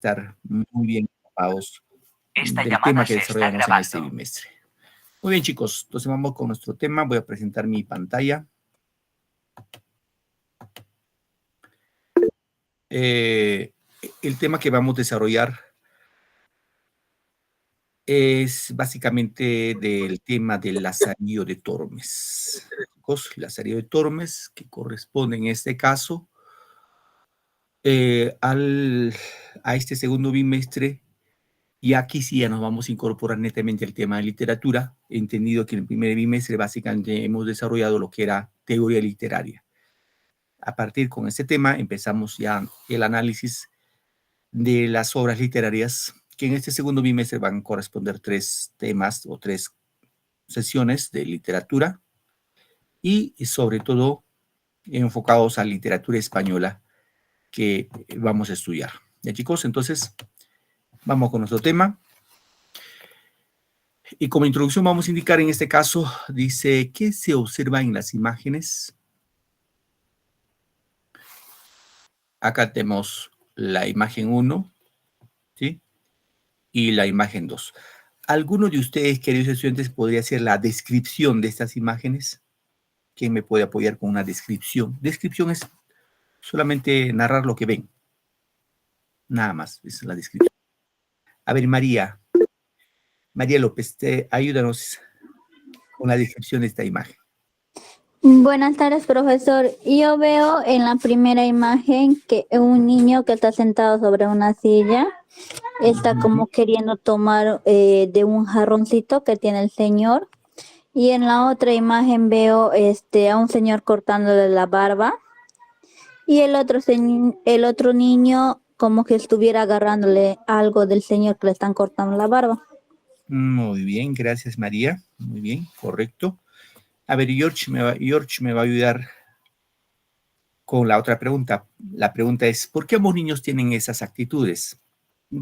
estar muy bien equipados Esta del llamada tema que se está desarrollamos en este grabando. bimestre. Muy bien, chicos, entonces vamos con nuestro tema. Voy a presentar mi pantalla. El tema que vamos a desarrollar es básicamente del tema del Lazarillo de Tormes. Chicos, Lazarillo de Tormes, que corresponde en este caso a este segundo bimestre. Y aquí sí ya nos vamos a incorporar netamente al tema de literatura, entendido que en el primer bimestre básicamente hemos desarrollado lo que era teoría literaria. A partir con este tema empezamos ya el análisis de las obras literarias, que en este segundo bimestre van a corresponder 3 temas o 3 sesiones de literatura y sobre todo enfocados a literatura española que vamos a estudiar. ¿Ya, chicos? Entonces, vamos con nuestro tema. Y como introducción vamos a indicar en este caso, dice, ¿qué se observa en las imágenes? Acá tenemos la imagen 1, ¿sí? Y la imagen 2. ¿Alguno de ustedes, queridos estudiantes, podría hacer la descripción de estas imágenes? ¿Quién me puede apoyar con una descripción? Descripción es solamente narrar lo que ven. Nada más, esa es la descripción. A ver, María López, ayúdanos con la descripción de esta imagen. Buenas tardes, profesor. Yo veo en la primera imagen que un niño que está sentado sobre una silla está como queriendo tomar de un jarroncito que tiene el señor. Y en la otra imagen veo a un señor cortándole la barba. Y el otro niño como que estuviera agarrándole algo del señor que le están cortando la barba. Muy bien, gracias María. Muy bien, correcto. A ver, George me va a ayudar con la otra pregunta. La pregunta es, ¿por qué ambos niños tienen esas actitudes?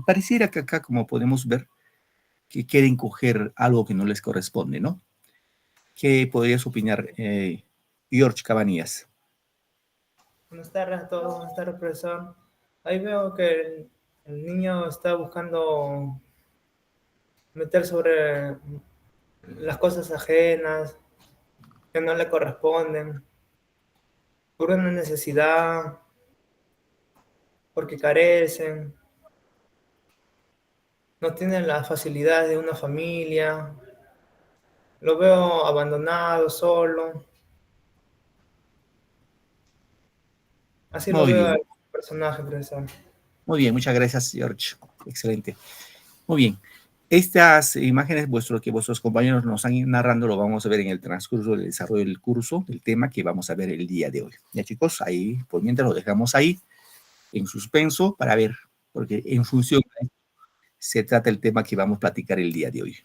Pareciera que acá, como podemos ver, que quieren coger algo que no les corresponde, ¿no? ¿Qué podrías opinar, George Cabanillas? Buenas tardes a todos, buenas tardes, profesor. Ahí veo que el niño está buscando meter sobre las cosas ajenas que no le corresponden, por una necesidad, porque carecen, no tienen las facilidades de una familia. Lo veo abandonado, solo. Así lo Muy veo bien, al personaje, profesor. muy bien, muchas gracias, George. Excelente. Muy bien. Estas imágenes que vuestros compañeros nos están narrando lo vamos a ver en el transcurso del desarrollo del curso, del tema que vamos a ver el día de hoy. Ya, chicos, ahí, por mientras lo dejamos ahí, en suspenso, para ver, porque en función de esto se trata el tema que vamos a platicar el día de hoy.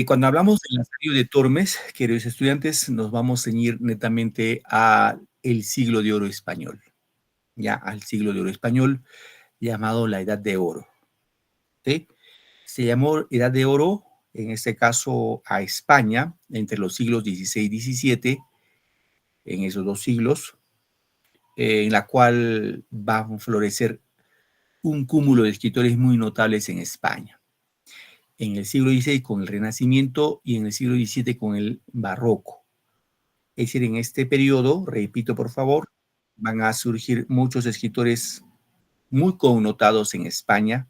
Cuando hablamos del Lazarillo de Tormes, queridos estudiantes, nos vamos a ceñir netamente al siglo de oro español, ya al siglo de oro español, llamado la Edad de Oro. ¿Sí? Se llamó Edad de Oro, en este caso a España, entre los siglos XVI y XVII, en esos 2 siglos, en la cual va a florecer un cúmulo de escritores muy notables en España. En el siglo XVI con el Renacimiento y en el siglo XVII con el Barroco. Es decir, en este periodo, repito por favor, van a surgir muchos escritores muy connotados en España,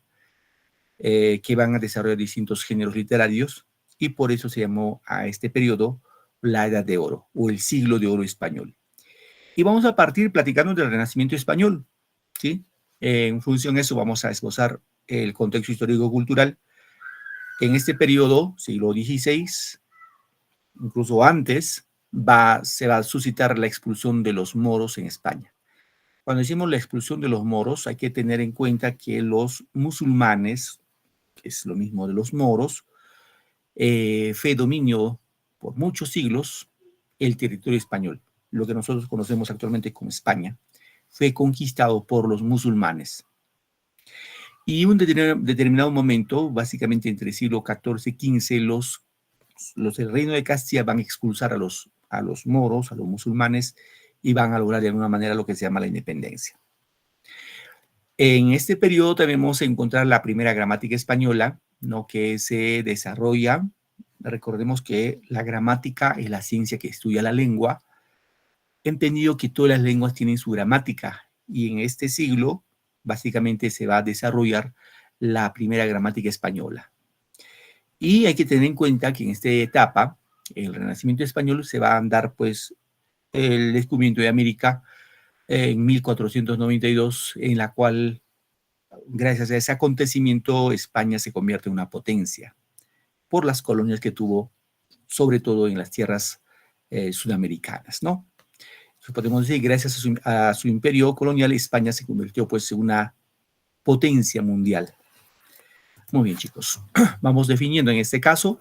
que van a desarrollar distintos géneros literarios, y por eso se llamó a este periodo la Edad de Oro, o el siglo de oro español. Y vamos a partir platicando del Renacimiento español, ¿sí? En función de eso vamos a esbozar el contexto histórico-cultural. En este periodo, siglo XVI, incluso antes, se va a suscitar la expulsión de los moros en España. Cuando decimos la expulsión de los moros, hay que tener en cuenta que los musulmanes, que es lo mismo de los moros, fue dominio por muchos siglos el territorio español. Lo que nosotros conocemos actualmente como España fue conquistado por los musulmanes. Y en un determinado momento, básicamente entre el siglo XIV y XV, los del Reino de Castilla van a expulsar a los moros, a los musulmanes, y van a lograr de alguna manera lo que se llama la independencia. En este periodo debemos encontrar la primera gramática española, ¿no? Que se desarrolla. Recordemos que la gramática es la ciencia que estudia la lengua. Entendido que todas las lenguas tienen su gramática y en este siglo básicamente se va a desarrollar la primera gramática española. Y hay que tener en cuenta que en esta etapa, el Renacimiento español, se va a dar pues el descubrimiento de América en 1492, en la cual, gracias a ese acontecimiento, España se convierte en una potencia por las colonias que tuvo, sobre todo en las tierras sudamericanas, ¿no? Podemos decir, gracias a su imperio colonial, España se convirtió pues en una potencia mundial. Muy bien, chicos. Vamos definiendo en este caso.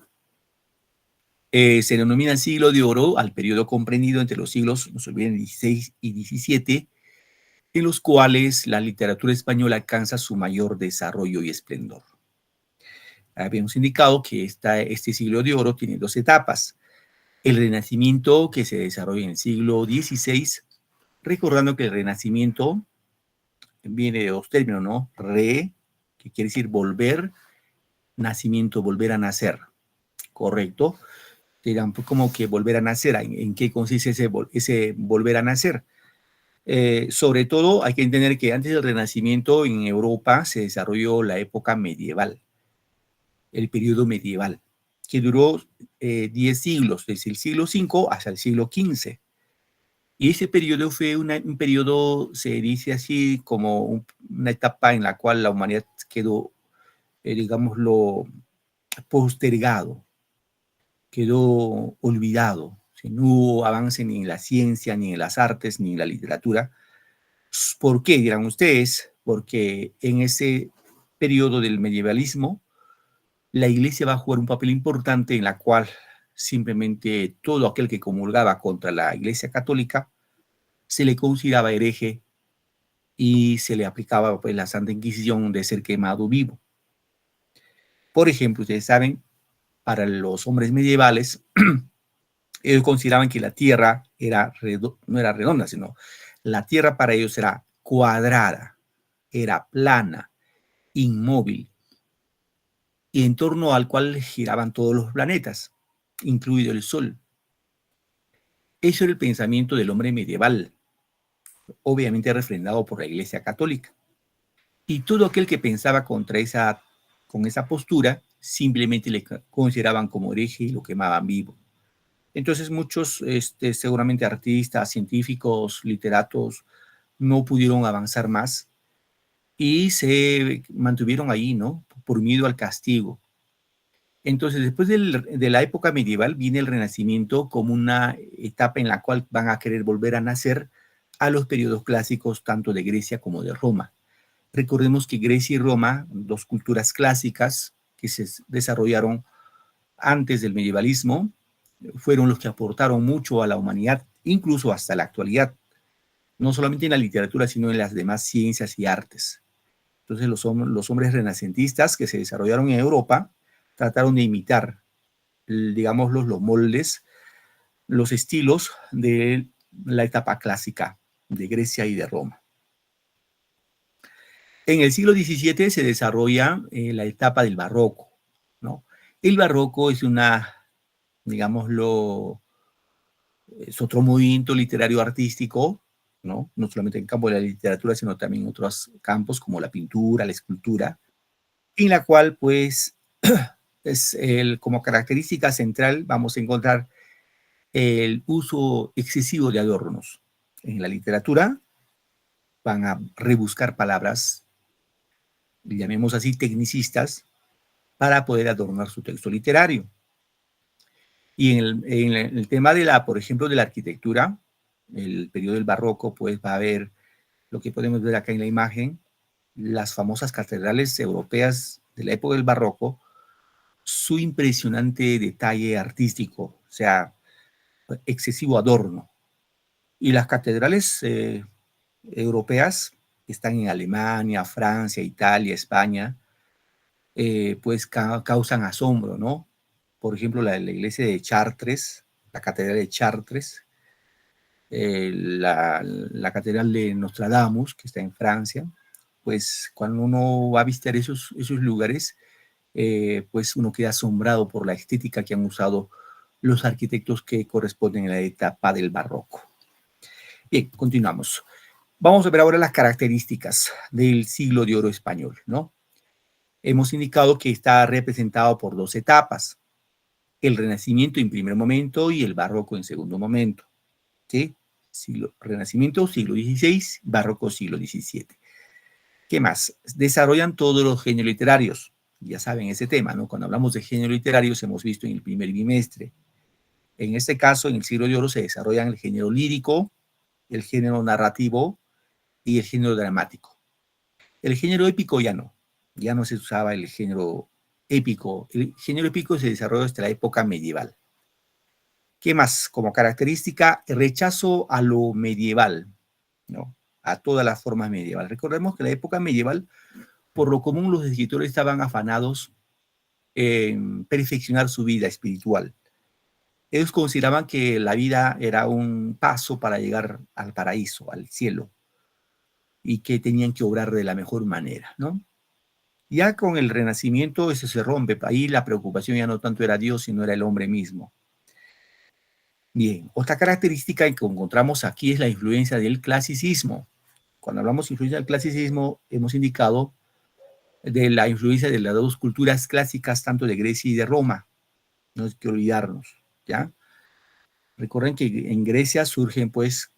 Se denomina el siglo de oro al periodo comprendido entre los siglos, no se olviden, 16 y 17, en los cuales la literatura española alcanza su mayor desarrollo y esplendor. Habíamos indicado que este siglo de oro tiene dos etapas. El Renacimiento, que se desarrolla en el siglo XVI, recordando que el Renacimiento viene de dos términos, ¿no? Que quiere decir volver, nacimiento, volver a nacer, ¿correcto? Dirán, pues, ¿cómo que volver a nacer? ¿En qué consiste ese volver a nacer? Sobre todo hay que entender que antes del Renacimiento en Europa se desarrolló la época medieval, el periodo medieval, que duró 10 siglos, desde el siglo V hasta el siglo XV. Y ese periodo fue un periodo, se dice así, como una etapa en la cual la humanidad quedó, digámoslo, postergado, quedó olvidado. No hubo avance ni en la ciencia, ni en las artes, ni en la literatura. ¿Por qué? Dirán ustedes, porque en ese periodo del medievalismo, la iglesia va a jugar un papel importante en la cual simplemente todo aquel que comulgaba contra la iglesia católica se le consideraba hereje y se le aplicaba pues, la Santa Inquisición de ser quemado vivo. Por ejemplo, ustedes saben, para los hombres medievales, ellos consideraban que la tierra no era redonda, sino la tierra para ellos era cuadrada, era plana, inmóvil, y en torno al cual giraban todos los planetas, incluido el Sol. Eso era el pensamiento del hombre medieval, obviamente refrendado por la Iglesia Católica. Y todo aquel que pensaba con esa postura, simplemente le consideraban como hereje y lo quemaban vivo. Entonces muchos, seguramente artistas, científicos, literatos, no pudieron avanzar más y se mantuvieron ahí, ¿no? Por miedo al castigo. Entonces, después de la época medieval viene el Renacimiento como una etapa en la cual van a querer volver a nacer a los periodos clásicos tanto de Grecia como de Roma. Recordemos que Grecia y Roma, dos culturas clásicas que se desarrollaron antes del medievalismo, fueron los que aportaron mucho a la humanidad, incluso hasta la actualidad, no solamente en la literatura, sino en las demás ciencias y artes. Entonces los hombres renacentistas que se desarrollaron en Europa trataron de imitar, digamos, los moldes, los estilos de la etapa clásica de Grecia y de Roma. En el siglo XVII se desarrolla la etapa del barroco, ¿no? El barroco es digámoslo, es otro movimiento literario artístico, ¿no? No solamente en el campo de la literatura, sino también en otros campos como la pintura, la escultura, en la cual, pues, como característica central vamos a encontrar el uso excesivo de adornos. En la literatura van a rebuscar palabras, llamemos así, tecnicistas, para poder adornar su texto literario. Y en el tema por ejemplo, de la arquitectura, el periodo del barroco, pues va a haber lo que podemos ver acá en la imagen, las famosas catedrales europeas de la época del barroco, su impresionante detalle artístico, o sea, excesivo adorno. Y las catedrales europeas que están en Alemania, Francia, Italia, España, pues causan asombro, ¿no? Por ejemplo, la iglesia de Chartres, la catedral de Chartres, la Catedral de Nostradamus, que está en Francia, pues cuando uno va a visitar esos lugares, pues uno queda asombrado por la estética que han usado los arquitectos que corresponden a la etapa del barroco. Bien, continuamos. Vamos a ver ahora las características del siglo de oro español, ¿no? Hemos indicado que está representado por dos etapas, el Renacimiento en primer momento y el Barroco en segundo momento, ¿sí? Renacimiento, siglo XVI, Barroco, siglo XVII. ¿Qué más? Desarrollan todos los géneros literarios. Ya saben ese tema, ¿no? Cuando hablamos de géneros literarios, hemos visto en el primer bimestre. En este caso, en el siglo de oro se desarrollan el género lírico, el género narrativo y el género dramático. El género épico ya no se usaba el género épico. El género épico se desarrolló hasta la época medieval. ¿Qué más? Como característica, el rechazo a lo medieval, ¿no? A todas las formas medievales. Recordemos que en la época medieval, por lo común, los escritores estaban afanados en perfeccionar su vida espiritual. Ellos consideraban que la vida era un paso para llegar al paraíso, al cielo, y que tenían que obrar de la mejor manera, ¿no? Ya con el Renacimiento eso se rompe. Ahí la preocupación ya no tanto era Dios, sino era el hombre mismo. Bien, otra característica que encontramos aquí es la influencia del clasicismo. Cuando hablamos de influencia del clasicismo, hemos indicado de la influencia de las dos culturas clásicas, tanto de Grecia y de Roma. No hay que olvidarnos, ¿ya? Recuerden que en Grecia surgen, pues,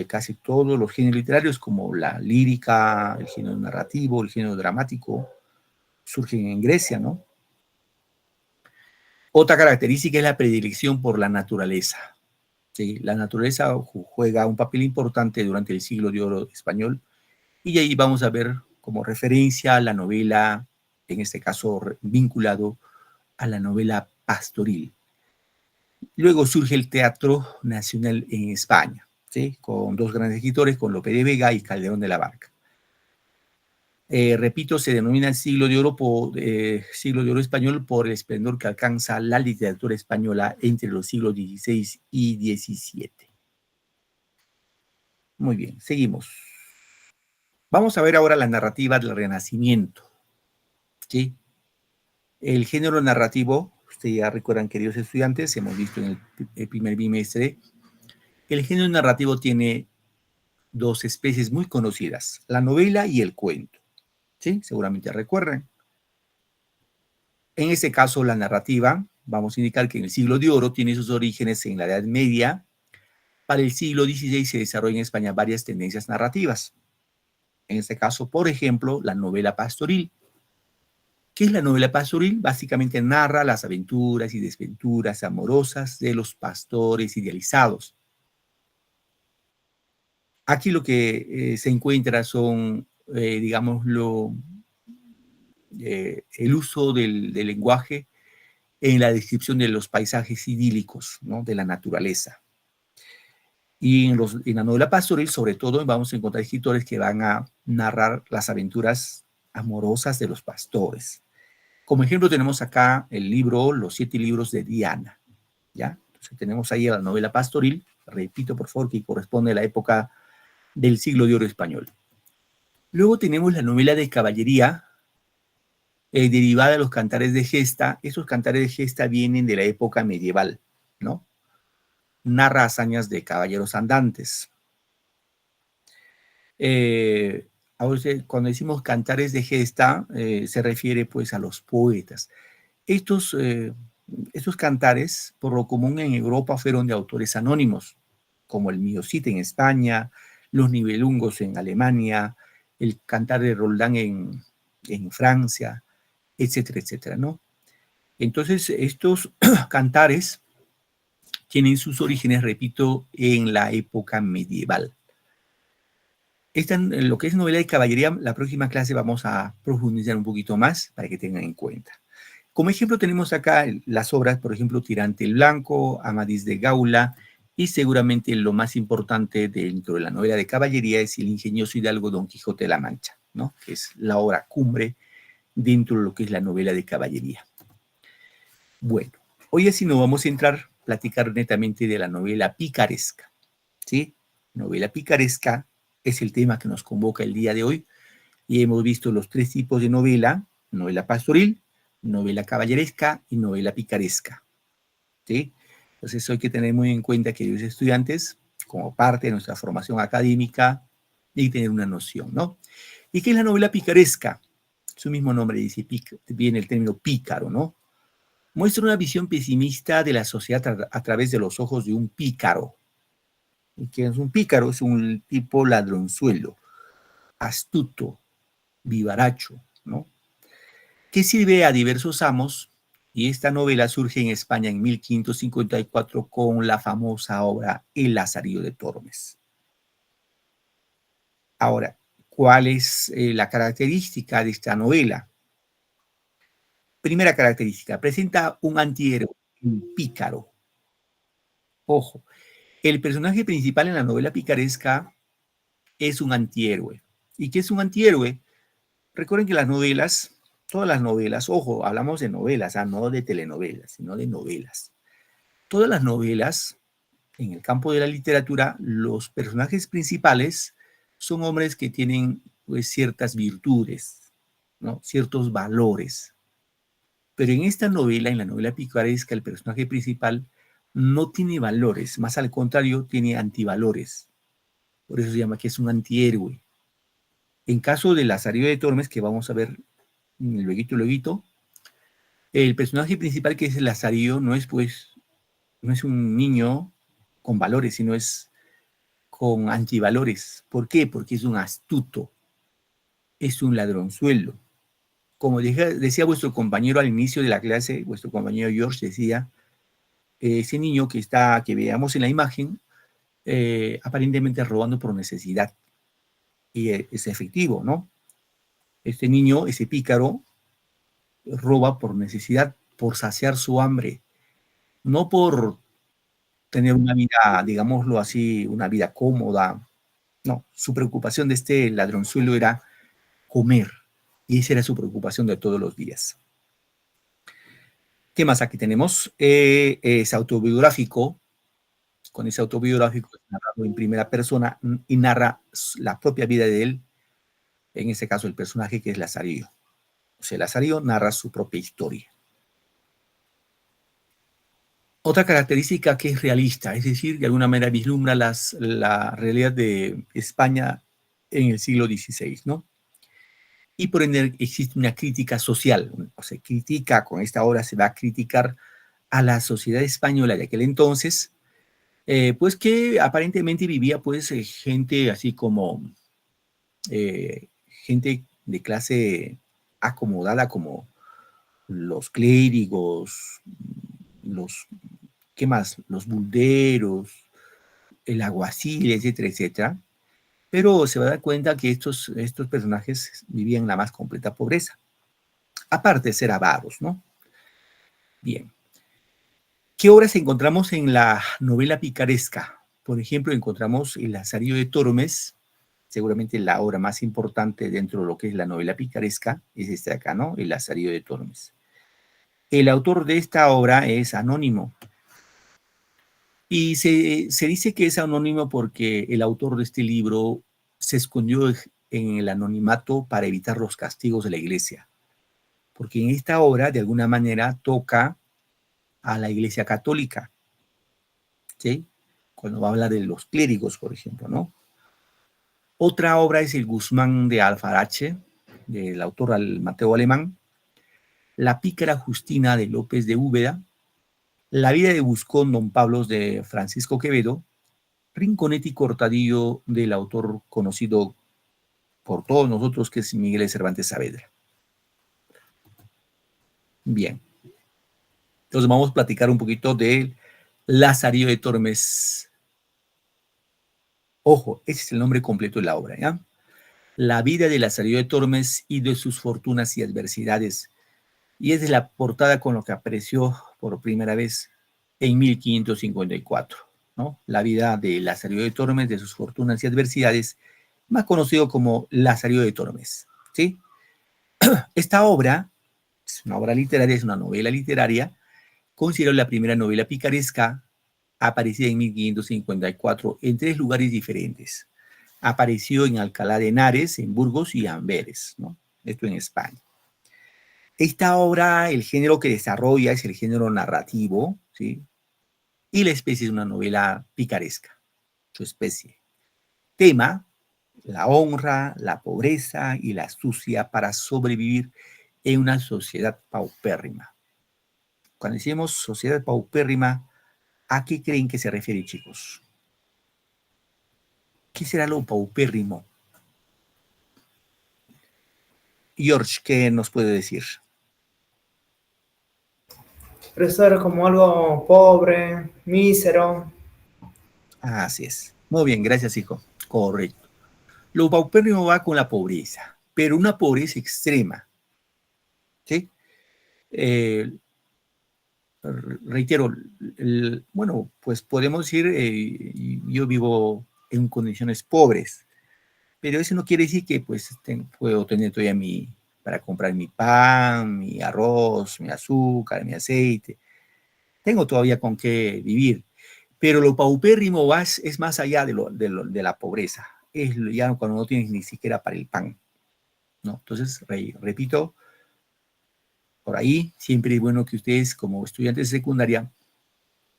casi todos los géneros literarios, como la lírica, el género narrativo, el género dramático, surgen en Grecia, ¿no? Otra característica es la predilección por la naturaleza. ¿Sí? La naturaleza juega un papel importante durante el siglo de oro español, y ahí vamos a ver como referencia a la novela, en este caso vinculado a la novela pastoril. Luego surge el Teatro Nacional en España, ¿sí? Con dos grandes escritores, con Lope de Vega y Calderón de la Barca. Repito, se denomina el siglo de oro español por el esplendor que alcanza la literatura española entre los siglos XVI y XVII. Muy bien, seguimos. Vamos a ver ahora la narrativa del Renacimiento, ¿sí? El género narrativo, ustedes ya recuerdan, queridos estudiantes, hemos visto en el primer bimestre, el género narrativo tiene dos especies muy conocidas, la novela y el cuento, ¿sí? Seguramente recuerdan. En este caso, la narrativa, vamos a indicar que en el siglo de oro tiene sus orígenes en la Edad Media. Para el siglo XVI se desarrollan en España varias tendencias narrativas. En este caso, por ejemplo, la novela pastoril. ¿Qué es la novela pastoril? Básicamente narra las aventuras y desventuras amorosas de los pastores idealizados. Aquí lo que se encuentra son, digámoslo, el uso del lenguaje en la descripción de los paisajes idílicos, ¿no? De la naturaleza. Y en la novela pastoril, sobre todo, vamos a encontrar escritores que van a narrar las aventuras amorosas de los pastores. Como ejemplo tenemos acá el libro Los 7 libros de Diana, ¿ya? Entonces tenemos ahí la novela pastoril, repito por favor, que corresponde a la época del siglo de oro español. Luego tenemos la novela de caballería, derivada de los cantares de gesta. Esos cantares de gesta vienen de la época medieval, ¿no? Narra hazañas de caballeros andantes. Ahora, cuando decimos cantares de gesta, se refiere pues a los poetas. Estos cantares, por lo común en Europa, fueron de autores anónimos, como el Mio Cid en España, los Nibelungos en Alemania, el cantar de Roldán en Francia, etcétera, etcétera, ¿no? Entonces, estos cantares tienen sus orígenes, repito, en la época medieval. Lo que es novela de caballería, la próxima clase vamos a profundizar un poquito más para que tengan en cuenta. Como ejemplo tenemos acá las obras, por ejemplo, Tirante el Blanco, Amadís de Gaula, y seguramente lo más importante dentro de la novela de caballería es el ingenioso hidalgo Don Quijote de la Mancha, ¿no? Que es la obra cumbre dentro de lo que es la novela de caballería. Bueno, hoy así nos vamos a platicar netamente de la novela picaresca. ¿sí? Novela picaresca es el tema que nos convoca el día de hoy y hemos visto los tres tipos de novela: novela pastoril, novela caballeresca y novela picaresca, ¿sí? Entonces hay que tener muy en cuenta, queridos estudiantes, como parte de nuestra formación académica, y tener una noción, ¿no? ¿Y qué es la novela picaresca? Su mismo nombre dice, viene el término pícaro, ¿no? Muestra una visión pesimista de la sociedad a través de los ojos de un pícaro. ¿Y qué es un pícaro? Es un tipo ladronzuelo, astuto, vivaracho, ¿no? Que sirve a diversos amos, y esta novela surge en España en 1554 con la famosa obra El Lazarillo de Tormes. Ahora, ¿cuál es la característica de esta novela? Primera característica, presenta un antihéroe, un pícaro. Ojo, el personaje principal en la novela picaresca es un antihéroe. ¿Y qué es un antihéroe? Recuerden que las novelas, todas las novelas, ojo, hablamos de novelas, no de telenovelas, sino de novelas. Todas las novelas, en el campo de la literatura, los personajes principales son hombres que tienen pues, ciertas virtudes, ¿no? Ciertos valores. Pero en esta novela, en la novela picaresca, el personaje principal no tiene valores, más al contrario, tiene antivalores. Por eso se llama que es un antihéroe. En caso de Lazarillo de Tormes, que vamos a ver luego, el personaje principal, que es el Lazarillo, no es pues, no es un niño con valores, sino es con antivalores. ¿Por qué? Porque es un astuto, es un ladronzuelo. Como decía vuestro compañero al inicio de la clase, vuestro compañero George decía, ese niño que veamos en la imagen, aparentemente robando por necesidad. Y es efectivo, ¿no? Este niño, ese pícaro, roba por necesidad, por saciar su hambre, no por tener una vida, digámoslo así, una vida cómoda. No, su preocupación de este ladronzuelo era comer, y esa era su preocupación de todos los días. ¿Qué más aquí tenemos? Es autobiográfico. Con ese autobiográfico es narrado en primera persona y narra la propia vida de él, en este caso el personaje que es Lazarillo. O sea, Lazarillo narra su propia historia. Otra característica que es realista, es decir, de alguna manera vislumbra la realidad de España en el siglo XVI, ¿no? Y por ende existe una crítica social, o sea, con esta obra se va a criticar a la sociedad española de aquel entonces, pues que aparentemente vivía pues gente así como gente de clase acomodada como los clérigos, los, ¿qué más? Los bulderos, el alguacil, etcétera, etcétera. Pero se va a dar cuenta que estos personajes vivían en la más completa pobreza, aparte de ser avaros, ¿no? Bien. ¿Qué obras encontramos en la novela picaresca? Por ejemplo, encontramos El Lazarillo de Tormes, seguramente la obra más importante dentro de lo que es la novela picaresca, es este de acá, ¿no? El Lazarillo de Tormes. El autor de esta obra es anónimo, y se dice que es anónimo porque el autor de este libro se escondió en el anonimato para evitar los castigos de la iglesia, porque en esta obra de alguna manera toca a la iglesia católica, ¿sí? Cuando va a hablar de los clérigos, por ejemplo, ¿no? Otra obra es El Guzmán de Alfarache, del autor Mateo Alemán, La pícara Justina de López de Úbeda, La vida de Buscón Don Pablos de Francisco Quevedo, Rinconete y Cortadillo del autor conocido por todos nosotros, que es Miguel de Cervantes Saavedra. Bien, entonces vamos a platicar un poquito del Lazarillo de Tormes. Ojo, ese es el nombre completo de la obra, ¿ya? La vida de Lazarillo de Tormes y de sus fortunas y adversidades. Y es de la portada con lo que apareció por primera vez en 1554, ¿no? La vida de Lazarillo de Tormes, de sus fortunas y adversidades, más conocido como Lazarillo de Tormes, ¿sí? Esta obra es una obra literaria, es una novela literaria, considerada la primera novela picaresca aparecida en 1554 en 3 lugares diferentes. Apareció en Alcalá de Henares, en Burgos y Amberes, ¿no? Esto en España. Esta obra, el género que desarrolla es el género narrativo, ¿sí? Y la especie es una novela picaresca, su especie. Tema, la honra, la pobreza y la astucia para sobrevivir en una sociedad paupérrima. Cuando decimos sociedad paupérrima, ¿a qué creen que se refiere, chicos? ¿Qué será lo paupérrimo? George, ¿qué nos puede decir? Profesor, como algo pobre, mísero. Así es. Muy bien, gracias, hijo. Correcto. Lo paupérrimo va con la pobreza, pero una pobreza extrema. ¿Sí? Eh, reitero, bueno, pues podemos decir, yo vivo en condiciones pobres, pero eso no quiere decir que pues puedo tener todavía para comprar mi pan, mi arroz, mi azúcar, mi aceite. Tengo todavía con qué vivir, pero lo paupérrimo es más allá de la pobreza. Es ya cuando no tienes ni siquiera para el pan, ¿no? Entonces, repito, por ahí siempre es bueno que ustedes como estudiantes de secundaria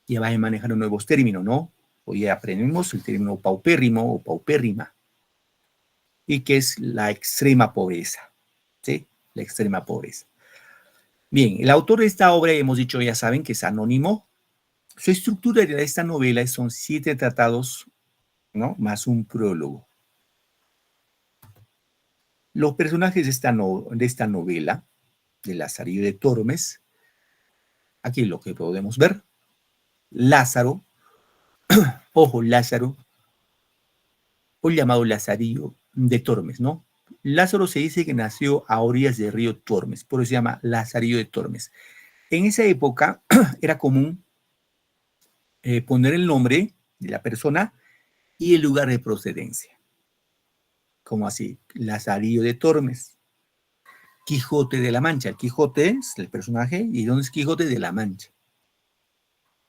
ya vayan a manejar nuevos términos, ¿no? Hoy aprendemos el término paupérrimo o paupérrima, y que es la extrema pobreza, ¿sí? La extrema pobreza. Bien, el autor de esta obra, hemos dicho, ya saben que es anónimo. Su estructura de esta novela son 7 tratados, ¿no? Más un prólogo. Los personajes de esta novela, de Lazarillo de Tormes, aquí lo que podemos ver, Lázaro, ojo, Lázaro, o llamado Lazarillo de Tormes, ¿no? Lázaro se dice que nació a orillas del río Tormes, por eso se llama Lazarillo de Tormes. En esa época era común poner el nombre de la persona y el lugar de procedencia, como así, Lazarillo de Tormes, Quijote de la Mancha. Quijote es el personaje, ¿y dónde es Quijote de la Mancha?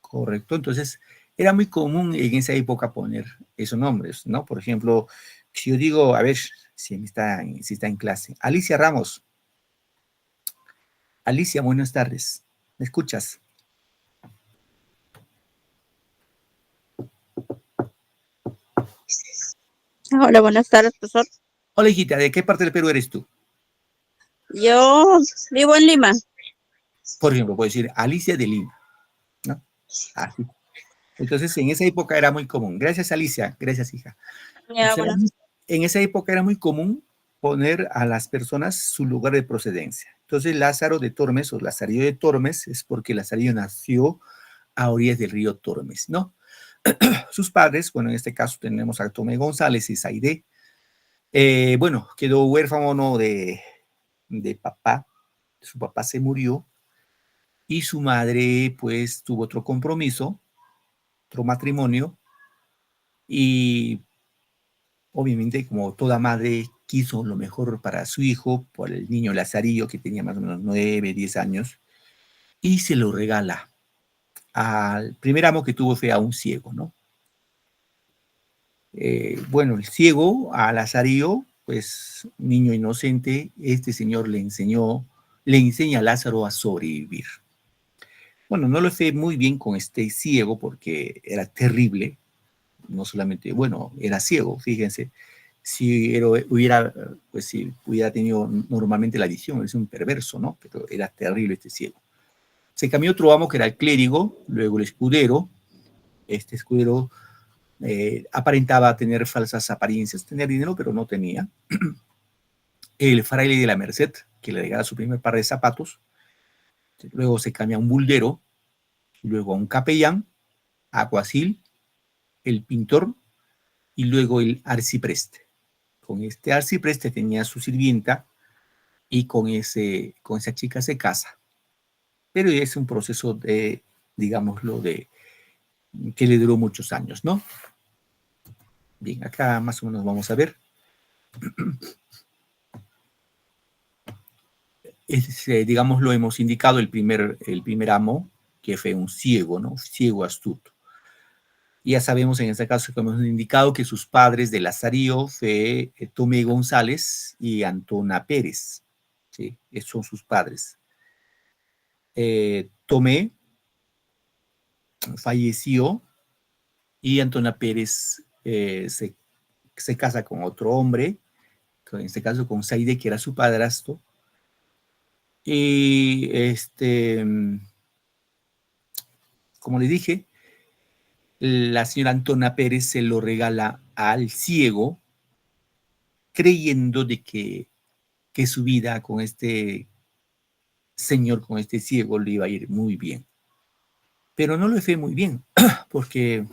Correcto, entonces era muy común en esa época poner esos nombres, ¿no? Por ejemplo, si yo digo, a ver si está en clase, Alicia Ramos. Alicia, buenas tardes. ¿Me escuchas? Hola, buenas tardes, profesor. Hola, hijita, ¿de qué parte del Perú eres tú? Yo vivo en Lima. Por ejemplo, puedo decir Alicia de Lima, ¿no? Así. Entonces, en esa época era muy común. Gracias, Alicia. Gracias, hija. Ya, bueno, En esa época era muy común poner a las personas su lugar de procedencia. Entonces, Lázaro de Tormes o Lazarillo de Tormes es porque Lazarillo nació a orillas del río Tormes, ¿no? Sus padres, bueno, en este caso tenemos a Tomé González y Zaide, bueno, quedó huérfano, ¿no? de papá. Su papá se murió y su madre, pues, tuvo otro compromiso, otro matrimonio, y obviamente, como toda madre, quiso lo mejor para su hijo, por el niño Lazarillo, que tenía más o menos 9, 10 años, y se lo regala. Al primer amo que tuvo fue a un ciego, ¿no? Bueno, el ciego, a Lazarillo, pues niño inocente, este señor le enseña a Lázaro a sobrevivir. Bueno, no lo fue muy bien con este ciego porque era terrible, no solamente, bueno, era ciego, fíjense, si hubiera, pues si hubiera tenido normalmente la visión, es un perverso, ¿no? Pero era terrible este ciego. Se cambió otro amo que era el clérigo, luego el escudero. Este escudero aparentaba tener falsas apariencias, tener dinero, pero no tenía. El fraile de la Merced, que le regala su primer par de zapatos. Luego se cambia a un buldero, luego a un capellán, aguacil, el pintor y luego el arcipreste. Con este arcipreste tenía su sirvienta y con esa chica se casa. Pero es un proceso de, digámoslo, que le duró muchos años, ¿no? Bien, acá más o menos vamos a ver. Digamos, lo hemos indicado, el primer amo, que fue un ciego, ¿no? Ciego astuto. Ya sabemos en este caso, como hemos indicado, que sus padres de Lazarillo fue Tomé González y Antona Pérez. ¿Sí? Esos son sus padres. Tomé falleció y Antona Pérez se casa con otro hombre, en este caso con Saide, que era su padrastro. Y como les dije, la señora Antona Pérez se lo regala al ciego, creyendo de que su vida con este señor, con este ciego, le iba a ir muy bien. Pero no le fue muy bien, porque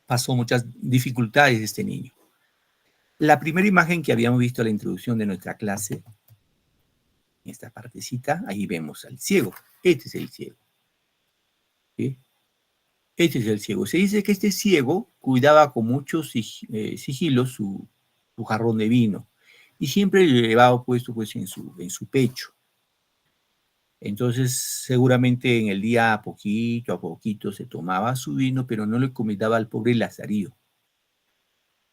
pasó muchas dificultades este niño. La primera imagen que habíamos visto en la introducción de nuestra clase, en esta partecita, ahí vemos al ciego. Este es el ciego. ¿Sí? Este es el ciego. Se dice que este ciego cuidaba con mucho sigilo su jarrón de vino y siempre lo llevaba puesto pues, en su pecho. Entonces, seguramente en el día a poquito se tomaba su vino, pero no le convidaba al pobre Lazarillo.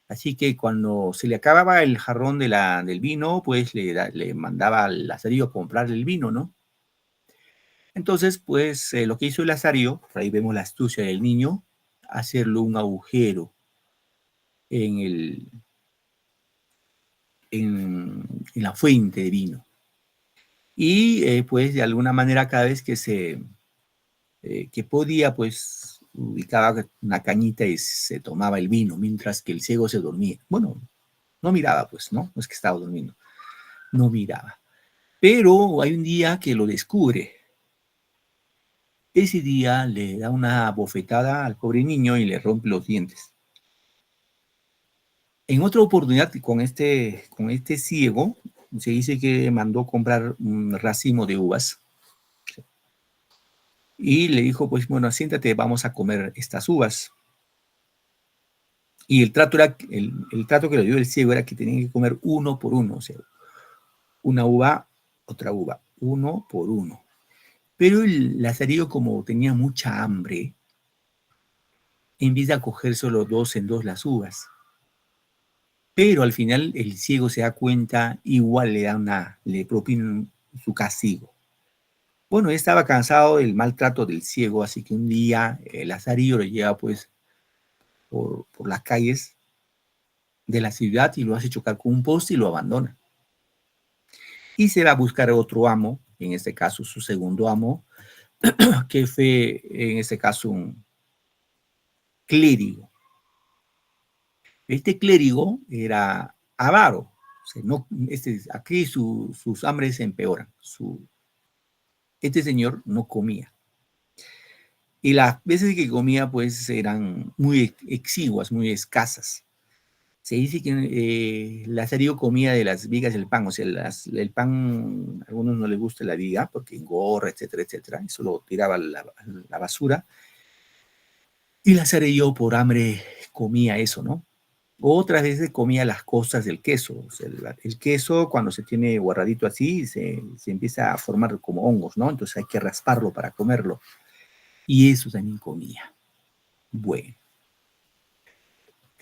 Así que cuando se le acababa el jarrón del vino, pues le mandaba al Lazarillo a comprarle el vino, ¿no? Entonces, pues lo que hizo el Lazarillo, por ahí vemos la astucia del niño, hacerle un agujero en la fuente de vino. Y pues de alguna manera cada vez que podía, pues ubicaba una cañita y se tomaba el vino, mientras que el ciego se dormía. Bueno, no miraba, pues, ¿no? No es que estaba durmiendo, no miraba. Pero hay un día que lo descubre. Ese día le da una bofetada al pobre niño y le rompe los dientes. En otra oportunidad, con este ciego, se dice que mandó comprar un racimo de uvas y le dijo, pues bueno, siéntate, vamos a comer estas uvas. Y el trato que le dio el ciego era que tenían que comer uno por uno, o sea, una uva, otra uva, uno por uno. Pero el Lazarillo, como tenía mucha hambre, empieza a coger solo dos en dos las uvas. Pero al final el ciego se da cuenta, igual le propina su castigo. Bueno, estaba cansado del maltrato del ciego, así que un día el Lazarillo lo lleva pues por las calles de la ciudad y lo hace chocar con un poste y lo abandona. Y se va a buscar otro amo, en este caso su segundo amo, que fue en este caso un clérigo. Este clérigo era avaro, o sea, aquí sus hambres se empeoran. Este señor no comía. Y las veces que comía, pues, eran muy exiguas, muy escasas. Se dice que Lazarillo comía de las vigas del pan, o sea, el pan, a algunos no les gusta la viga porque engorra, etcétera, etcétera. Eso lo tiraba a la basura. Y Lazarillo, por hambre, comía eso, ¿no? Otras veces comía las costas del queso. O sea, el queso, cuando se tiene guardadito así, se empieza a formar como hongos, ¿no? Entonces hay que rasparlo para comerlo. Y eso también comía. Bueno.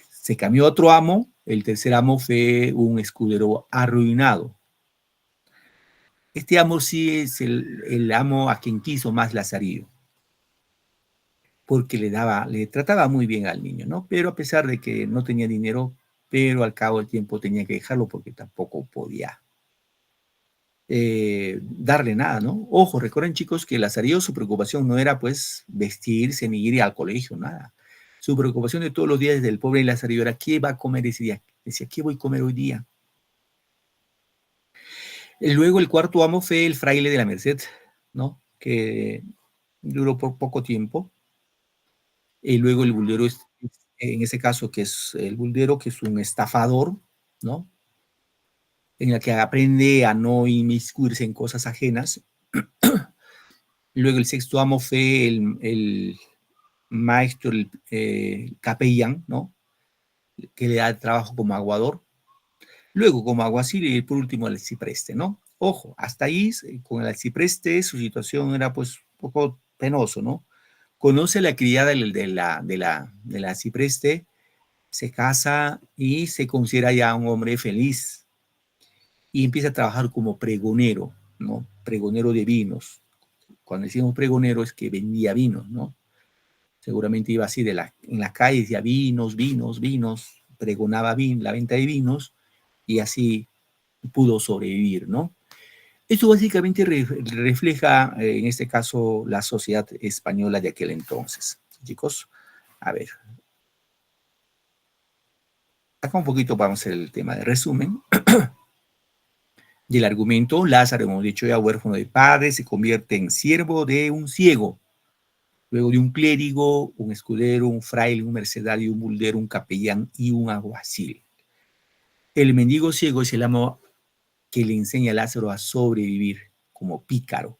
Se cambió a otro amo. El tercer amo fue un escudero arruinado. Este amo sí es el amo a quien quiso más Lazarillo, porque le trataba muy bien al niño, ¿no? Pero a pesar de que no tenía dinero, pero al cabo del tiempo tenía que dejarlo porque tampoco podía darle nada, ¿no? Ojo, recuerden chicos que Lazarillo su preocupación no era pues vestirse ni ir al colegio, nada. Su preocupación de todos los días del pobre Lazarillo era qué va a comer ese día. Decía, ¿qué voy a comer hoy día? Luego el cuarto amo fue el fraile de la Merced, ¿no? Que duró por poco tiempo. Y luego el buldero, en ese caso, que es el buldero, que es un estafador, ¿no? En la que aprende a no inmiscuirse en cosas ajenas. Luego el sexto amo fue el maestro, el capellán, ¿no? Que le da trabajo como aguador. Luego como aguacil y por último el cipreste, ¿no? Ojo, hasta ahí con el cipreste su situación era pues un poco penoso, ¿no? Conoce a la criada del arcipreste, se casa y se considera ya un hombre feliz y empieza a trabajar como pregonero, ¿no? Pregonero de vinos. Cuando decimos pregonero es que vendía vinos, ¿no? Seguramente iba así en la calle, decía vinos, vinos, vinos, pregonaba la venta de vinos y así pudo sobrevivir, ¿no? Esto básicamente refleja, en este caso, la sociedad española de aquel entonces. Chicos, a ver, acá un poquito vamos a hacer el tema de resumen. Y el argumento, Lázaro, hemos dicho ya, huérfano de padre, se convierte en siervo de un ciego, luego de un clérigo, un escudero, un fraile, un mercenario, un buldero, un capellán y un alguacil. El mendigo ciego es el amo que le enseña a Lázaro a sobrevivir como pícaro.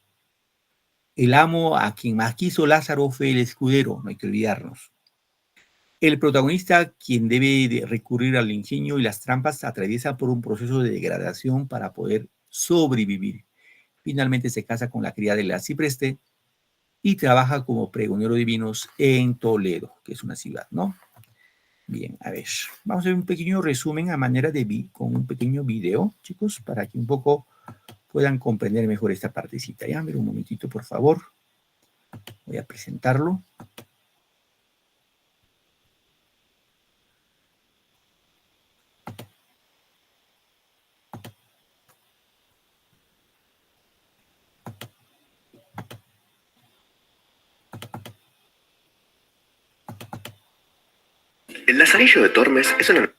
El amo a quien más quiso Lázaro fue el escudero, no hay que olvidarnos. El protagonista, quien debe de recurrir al ingenio y las trampas, atraviesa por un proceso de degradación para poder sobrevivir. Finalmente se casa con la criada del arcipreste y trabaja como pregonero de vinos en Toledo, que es una ciudad, ¿no? Bien, a ver, vamos a ver un pequeño resumen a manera de con un pequeño video, chicos, para que un poco puedan comprender mejor esta partecita. Ya, a ver un momentito, por favor. Voy a presentarlo. El Lazarillo de Tormes es una...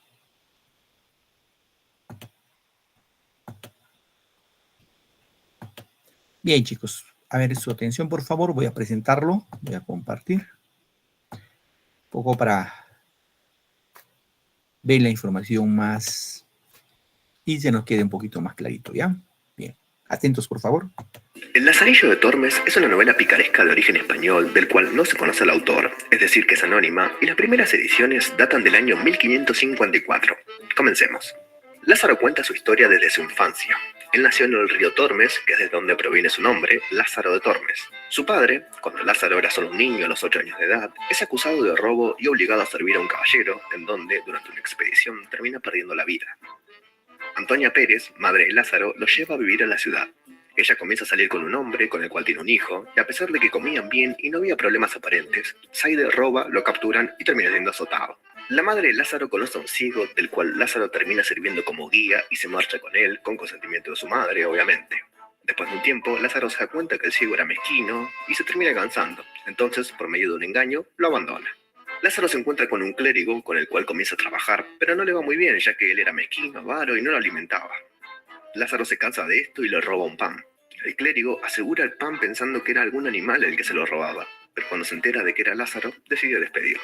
Bien, chicos, a ver su atención, por favor. Voy a presentarlo, voy a compartir. Un poco para ver la información más y se nos quede un poquito más clarito, ¿ya? Bien, atentos, por favor. El Lazarillo de Tormes es una novela picaresca de origen español del cual no se conoce el autor, es decir, que es anónima, y las primeras ediciones datan del año 1554. Comencemos. Lázaro cuenta su historia desde su infancia. Él nació en el río Tormes, que es de donde proviene su nombre, Lázaro de Tormes. Su padre, cuando Lázaro era solo un niño a los 8 años de edad, es acusado de robo y obligado a servir a un caballero, en donde, durante una expedición, termina perdiendo la vida. Antonia Pérez, madre de Lázaro, lo lleva a vivir a la ciudad. Ella comienza a salir con un hombre con el cual tiene un hijo, y a pesar de que comían bien y no había problemas aparentes, Saide roba, lo capturan y termina siendo azotado. La madre de Lázaro conoce a un ciego, del cual Lázaro termina sirviendo como guía y se marcha con él, con consentimiento de su madre, obviamente. Después de un tiempo, Lázaro se da cuenta que el ciego era mezquino y se termina cansando. Entonces, por medio de un engaño, lo abandona. Lázaro se encuentra con un clérigo con el cual comienza a trabajar, pero no le va muy bien ya que él era mezquino, avaro y no lo alimentaba. Lázaro se cansa de esto y le roba un pan. El clérigo asegura el pan pensando que era algún animal el que se lo robaba, pero cuando se entera de que era Lázaro, decide despedirlo.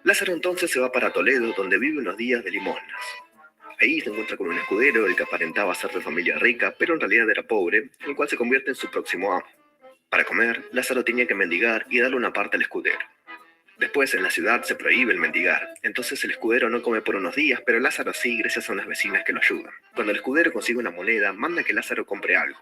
Lázaro entonces se va para Toledo, donde vive unos días de limosnas. Ahí se encuentra con un escudero, el que aparentaba ser de familia rica, pero en realidad era pobre, el cual se convierte en su próximo amo. Para comer, Lázaro tenía que mendigar y darle una parte al escudero. Después, en la ciudad se prohíbe el mendigar, entonces el escudero no come por unos días, pero Lázaro sí, gracias a unas vecinas que lo ayudan. Cuando el escudero consigue una moneda, manda que Lázaro compre algo.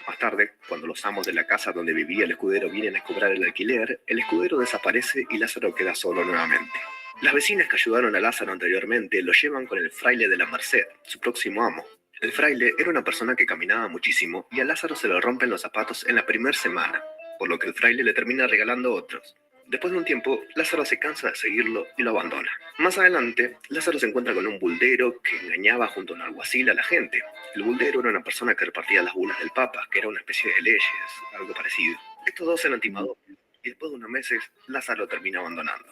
Más tarde, cuando los amos de la casa donde vivía el escudero vienen a cobrar el alquiler, el escudero desaparece y Lázaro queda solo nuevamente. Las vecinas que ayudaron a Lázaro anteriormente lo llevan con el fraile de la Merced, su próximo amo. El fraile era una persona que caminaba muchísimo y a Lázaro se le rompen los zapatos en la primera semana, por lo que el fraile le termina regalando otros. Después de un tiempo, Lázaro se cansa de seguirlo y lo abandona. Más adelante, Lázaro se encuentra con un buldero que engañaba junto a un alguacil a la gente. El buldero era una persona que repartía las bulas del Papa, que era una especie de leyes, algo parecido. Estos dos eran timadores, y después de unos meses, Lázaro termina abandonando.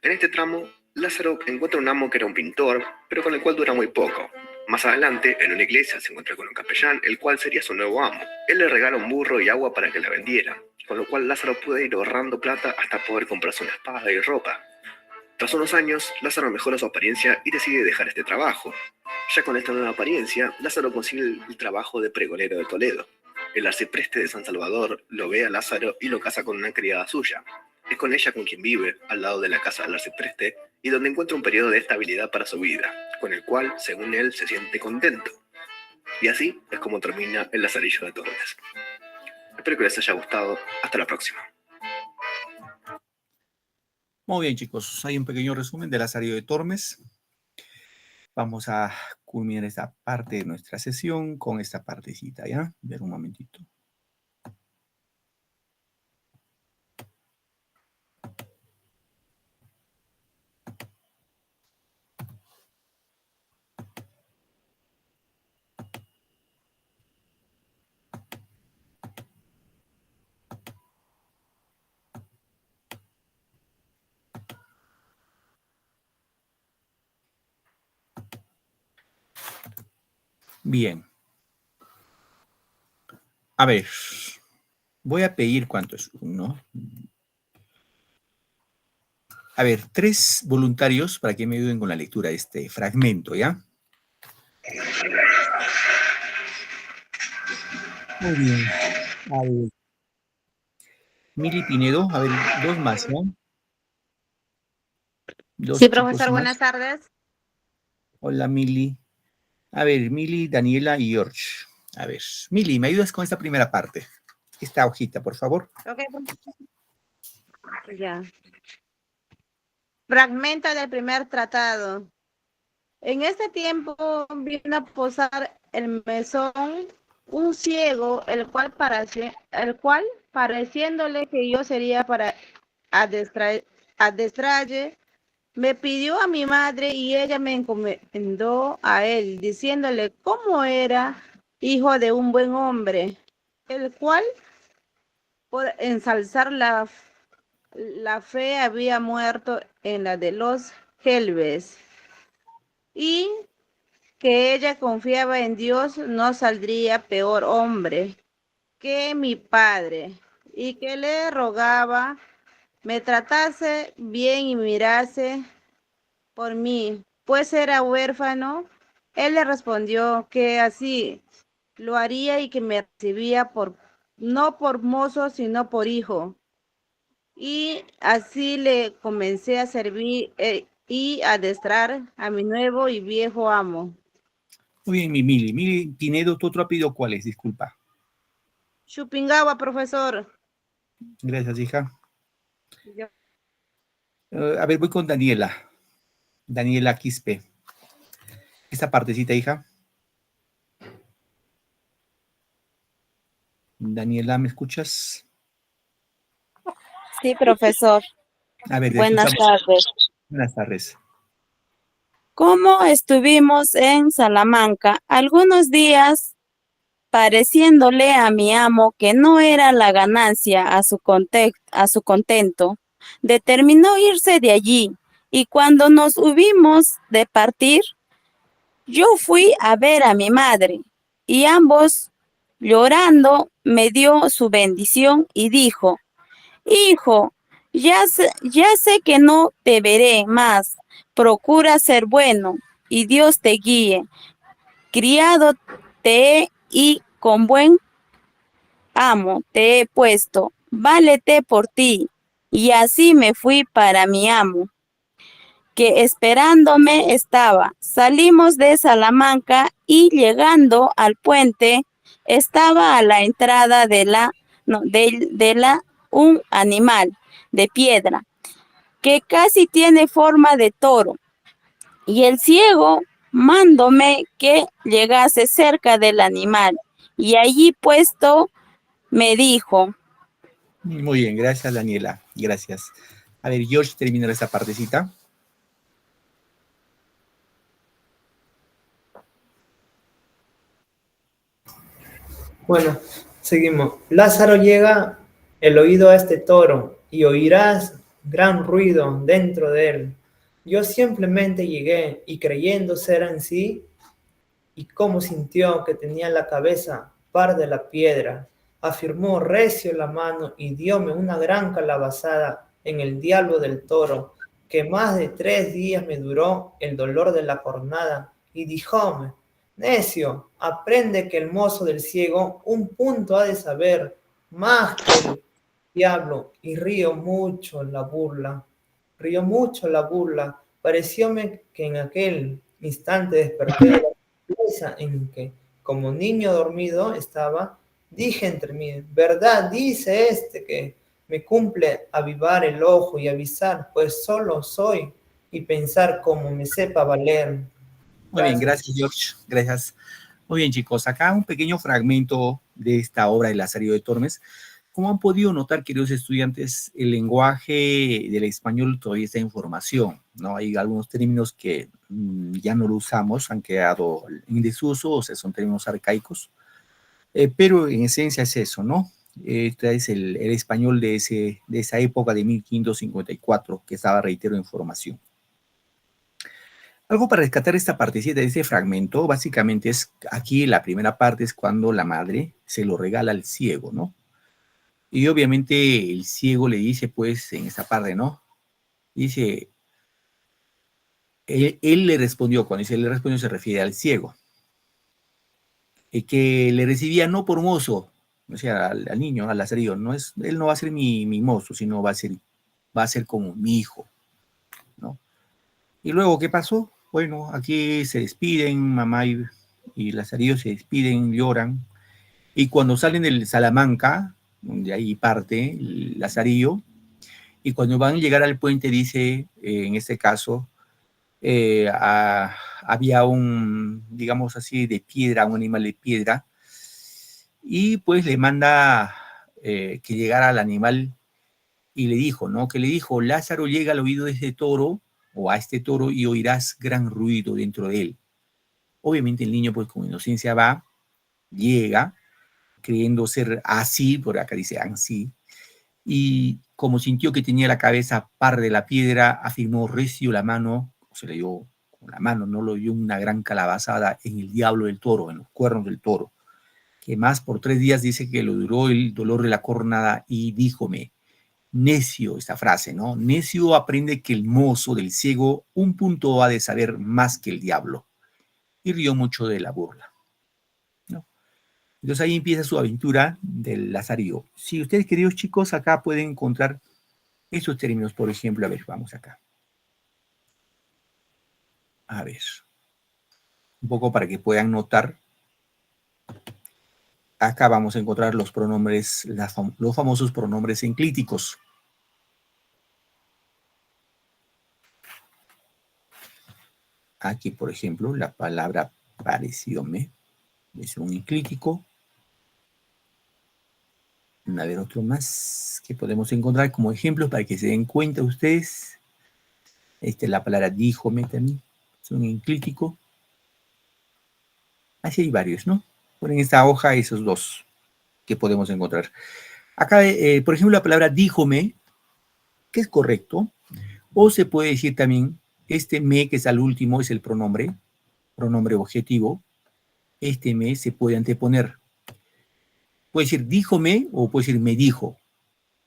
En este tramo, Lázaro encuentra un amo que era un pintor, pero con el cual dura muy poco. Más adelante, en una iglesia, se encuentra con un capellán, el cual sería su nuevo amo. Él le regala un burro y agua para que la vendiera, con lo cual Lázaro puede ir ahorrando plata hasta poder comprarse una espada y ropa. Tras unos años, Lázaro mejora su apariencia y decide dejar este trabajo. Ya con esta nueva apariencia, Lázaro consigue el trabajo de pregonero de Toledo. El arcipreste de San Salvador lo ve a Lázaro y lo casa con una criada suya. Es con ella con quien vive, al lado de la casa del arcipreste, y donde encuentra un periodo de estabilidad para su vida, con el cual, según él, se siente contento. Y así es como termina el Lazarillo de Tormes. Espero que les haya gustado. Hasta la próxima. Muy bien, chicos. Hay un pequeño resumen del Lazarillo de Tormes. Vamos a culminar esta parte de nuestra sesión con esta partecita, ¿ya? Ver un momentito. Bien. A ver, voy a pedir cuánto es uno. A ver, 3 voluntarios para que me ayuden con la lectura de este fragmento, ¿ya? Muy bien. A ver. Mili Pinedo, a ver, 2 más, ¿no? 2 Sí, chicos profesor, más. buenas tardes. Hola, Mili. A ver, Mili, Daniela y George. A ver, Mili, ¿me ayudas con esta primera parte? Esta hojita, por favor. Ok, ya. Fragmento del primer tratado. En este tiempo vino a posar el mesón un ciego, el cual pareciéndole que yo sería para adestralle, me pidió a mi madre y ella me encomendó a él, diciéndole cómo era hijo de un buen hombre, el cual por ensalzar la fe había muerto en la de los Helves, y que ella confiaba en Dios no saldría peor hombre que mi padre, y que le rogaba me tratase bien y mirase por mí, pues era huérfano. Él le respondió que así lo haría y que me recibía no por mozo, sino por hijo. Y así le comencé a servir y a adestrar a mi nuevo y viejo amo. Muy bien, mi Mili. Mili Pinedo, ¿tu otro apellido cuál es? Disculpa. Chupingawa, profesor. Gracias, hija. Ya. A ver, voy con Daniela. Daniela Quispe. Esta partecita, hija. Daniela, ¿me escuchas? Sí, profesor. A ver, te Buenas escuchamos. tardes. Buenas tardes. Como estuvimos en Salamanca algunos días, pareciéndole a mi amo que no era la ganancia a su contento, determinó irse de allí, y cuando nos hubimos de partir, yo fui a ver a mi madre, y ambos, llorando, me dio su bendición y dijo: Hijo, ya sé que no te veré más. Procura ser bueno y Dios te guíe. Criado te he y con buen amo te he puesto. Válete por ti. Y así me fui para mi amo, que esperándome estaba. Salimos de Salamanca y llegando al puente, estaba a la entrada un animal de piedra que casi tiene forma de toro, y el ciego mándome que llegase cerca del animal, y allí puesto me dijo: Muy bien, gracias, Daniela. Gracias. A ver, George, termina esta partecita. Bueno, seguimos. Lázaro llega el oído a este toro y oirás gran ruido dentro de él. Yo simplemente llegué y creyendo ser en sí, y como sintió que tenía la cabeza par de la piedra, afirmó recio la mano y dióme una gran calabazada en el diablo del toro, que más de 3 días me duró el dolor de la jornada, y díjome: necio, aprende que el mozo del ciego un punto ha de saber más que el diablo, y río mucho la burla, parecióme que en aquel instante desperté de la tristeza en que, como niño dormido estaba, dije entre mí: verdad dice este que Me cumple avivar el ojo y avisar, pues solo soy, y pensar como me sepa valer. Muy bien, Gracias. gracias, George. Gracias. Muy bien, chicos. Acá un pequeño fragmento de esta obra de Lazarillo de Tormes. Como han podido notar, queridos estudiantes, el lenguaje del español todavía está en formación, ¿no? Hay algunos términos que ya no lo usamos, han quedado en desuso, o sea, son términos arcaicos, pero en esencia es eso, ¿no? Este es el español de esa época de 1554, que estaba, reitero, en formación. Algo para rescatar esta partecita de este fragmento, básicamente es, aquí la primera parte es cuando la madre se lo regala al ciego, ¿no? Y obviamente el ciego le dice, pues, en esa parte, ¿no? Dice, él le respondió, cuando dice le respondió se refiere al ciego, que le recibía no por mozo, o sea, al niño, al Lazarillo, no es, él no va a ser mi mozo, sino va a ser como mi hijo, ¿no? Y luego, ¿qué pasó? Bueno, aquí se despiden, mamá y Lazarillo se despiden, lloran, y cuando salen del Salamanca, donde ahí parte el Lazarillo, y cuando van a llegar al puente dice, en este caso, había un, digamos así, de piedra, un animal de piedra, y pues le manda que llegara al animal y le dijo, ¿no? Que le dijo, Lázaro llega al oído de este toro, o a este toro, y oirás gran ruido dentro de él. Obviamente el niño, pues con inocencia va, llega, creyendo ser así, por acá dice así, y como sintió que tenía la cabeza par de la piedra, afirmó recio la mano, o se le dio con la mano, no lo dio una gran calabazada en el diablo del toro, en los cuernos del toro, que más por 3 días dice que lo duró el dolor de la cornada y díjome, necio, esta frase, ¿no? Necio aprende que el mozo del ciego un punto ha de saber más que el diablo. Y rió mucho de la burla, ¿no? Entonces ahí empieza su aventura del Lazarillo. Si ustedes, queridos chicos, acá pueden encontrar esos términos, por ejemplo, a ver, vamos acá. A ver, un poco para que puedan notar. Acá vamos a encontrar los pronombres, los famosos pronombres enclíticos. Aquí, por ejemplo, la palabra parecióme es un enclítico. A ver, otro más que podemos encontrar como ejemplos para que se den cuenta ustedes. Esta es la palabra díjome también, es un enclítico. Así hay varios, ¿no? Ponen en esta hoja esos dos que podemos encontrar. Acá, por ejemplo, la palabra díjome, que es correcto, o se puede decir también, este me, que es al último, es el pronombre objetivo. Este me se puede anteponer. Puede decir díjome o puede decir me dijo.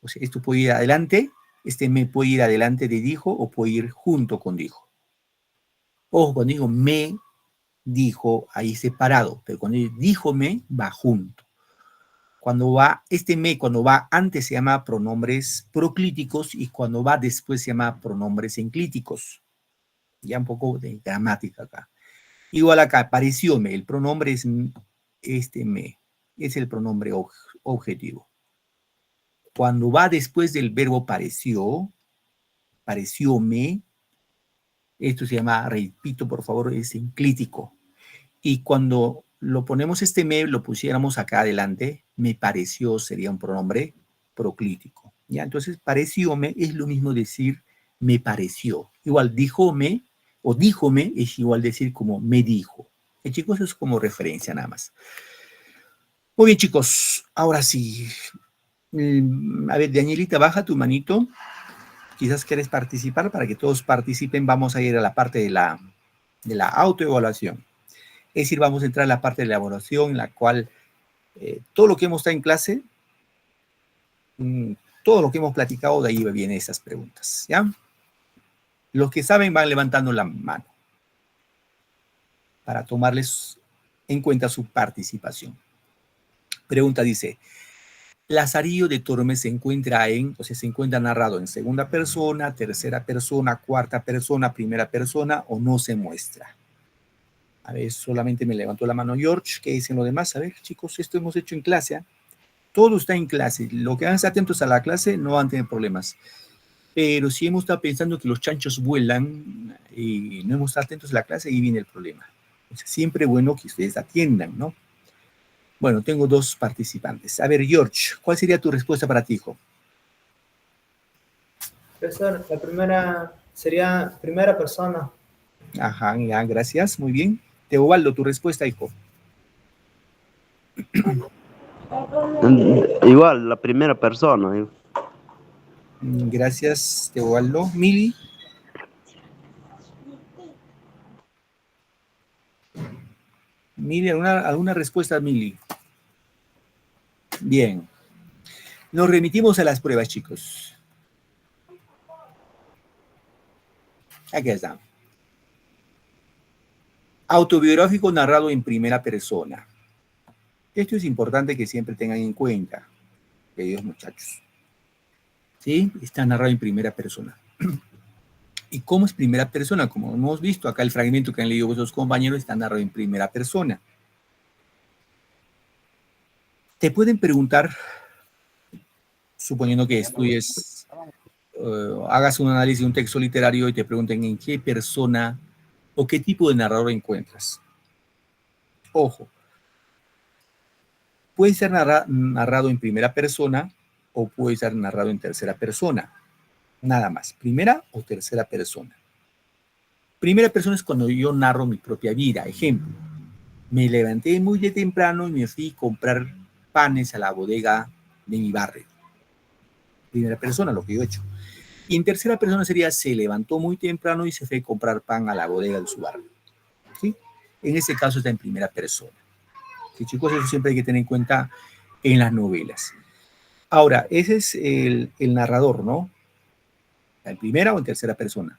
O sea, esto puede ir adelante, este me puede ir adelante de dijo o puede ir junto con dijo. Ojo, cuando digo me dijo, ahí separado, pero cuando digo díjome, va junto. Cuando va, este me, cuando va antes se llama pronombres proclíticos y cuando va después se llama pronombres enclíticos. Ya un poco de gramática acá. Igual acá, parecióme, el pronombre es este me, es el pronombre objetivo. Cuando va después del verbo pareció, parecióme, esto se llama, repito por favor, es enclítico. Y cuando lo ponemos este me, lo pusiéramos acá adelante, me pareció sería un pronombre proclítico. ¿Ya? Entonces, parecióme es lo mismo decir me pareció. Igual, díjome o díjome es igual decir como me dijo. Chicos, eso es como referencia nada más. Muy bien, chicos. Ahora sí. A ver, Danielita, baja tu manito. Quizás quieres participar. Para que todos participen, vamos a ir a la parte de la autoevaluación. Es decir, vamos a entrar a la parte de la evaluación en la cual todo lo que hemos estado en clase, todo lo que hemos platicado, de ahí vienen esas preguntas, ¿ya? Los que saben van levantando la mano para tomarles en cuenta su participación. Pregunta dice, Lazarillo de Tormes se encuentra se encuentra narrado en segunda persona, tercera persona, cuarta persona, primera persona o no se muestra. A ver, solamente me levantó la mano George. ¿Qué dicen los demás? A ver, chicos, esto hemos hecho en clase. Todo está en clase. Lo que hagan atentos a la clase no van a tener problemas. Pero si hemos estado pensando que los chanchos vuelan y no hemos estado atentos a la clase, ahí viene el problema. Entonces, siempre es bueno que ustedes atiendan, ¿no? Bueno, tengo dos participantes. A ver, George, ¿cuál sería tu respuesta para ti, hijo? Profesor, la primera sería primera persona. Ajá, ya, gracias, muy bien. Teobaldo, tu respuesta, hijo. Igual, la primera persona. Gracias, Teobaldo. Mili. Mili, ¿alguna respuesta, Mili? Bien. Nos remitimos a las pruebas, chicos. Aquí está. Autobiográfico narrado en primera persona. Esto es importante que siempre tengan en cuenta, queridos muchachos. ¿Sí? Está narrado en primera persona. ¿Y cómo es primera persona? Como hemos visto acá el fragmento que han leído vuestros compañeros, está narrado en primera persona. Te pueden preguntar, suponiendo que estudies, hagas un análisis de un texto literario y te pregunten en qué persona o qué tipo de narrador encuentras. Ojo, puede ser narrado en primera persona o puede ser narrado en tercera persona. Nada más, primera o tercera persona. Primera persona es cuando yo narro mi propia vida. Ejemplo, me levanté muy de temprano y me fui a comprar panes a la bodega de mi barrio. Primera persona, lo que yo he hecho. Y en tercera persona sería, se levantó muy temprano y se fue a comprar pan a la bodega de su barrio. ¿Sí? En ese caso está en primera persona. ¿Sí, chicos? Eso siempre hay que tener en cuenta en las novelas. Ahora, ese es el narrador, ¿no? ¿En primera o en tercera persona?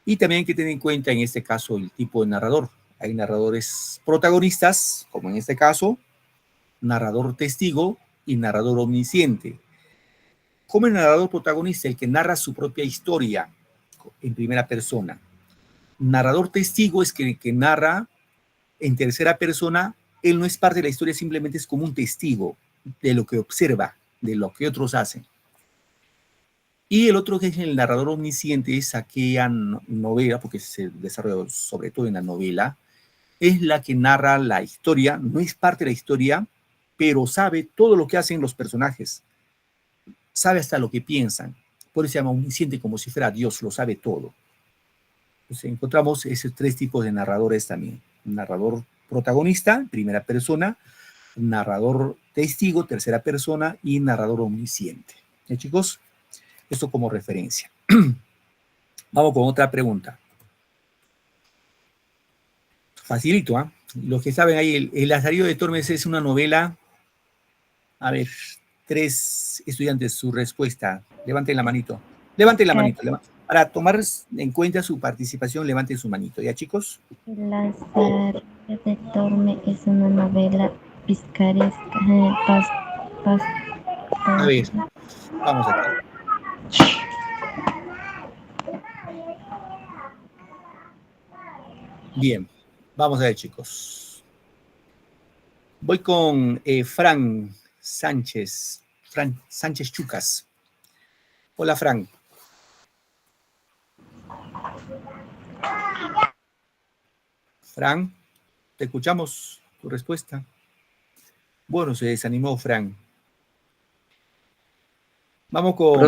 Y también hay que tener en cuenta en este caso el tipo de narrador. Hay narradores protagonistas, como en este caso, narrador testigo y narrador omnisciente. Como el narrador protagonista, el que narra su propia historia en primera persona. Narrador testigo es que el que narra en tercera persona, él no es parte de la historia, simplemente es como un testigo de lo que observa, de lo que otros hacen. Y el otro que es el narrador omnisciente es aquella novela, porque se desarrolla sobre todo en la novela, es la que narra la historia, no es parte de la historia, pero sabe todo lo que hacen los personajes, sabe hasta lo que piensan, por eso se llama omnisciente, como si fuera Dios, lo sabe todo. Entonces encontramos esos tres tipos de narradores también, narrador protagonista, primera persona, narrador testigo, tercera persona, y narrador omnisciente. Chicos, esto como referencia. Vamos con otra pregunta. Facilito, ¿ah? Los que saben ahí, el Lazarillo de Tormes es una novela. A ver, 3 estudiantes, su respuesta. Levanten la manito. Levanten la manito. Para tomar en cuenta su participación, levanten su manito. ¿Ya, chicos? El Lazarillo de Tormes es una novela picaresca. A ver, vamos acá. Bien, vamos a ver, chicos. Voy con Fran Sánchez. Fran Sánchez Chucas. Hola, Fran. Fran, te escuchamos tu respuesta. Bueno, se desanimó Fran. Vamos con...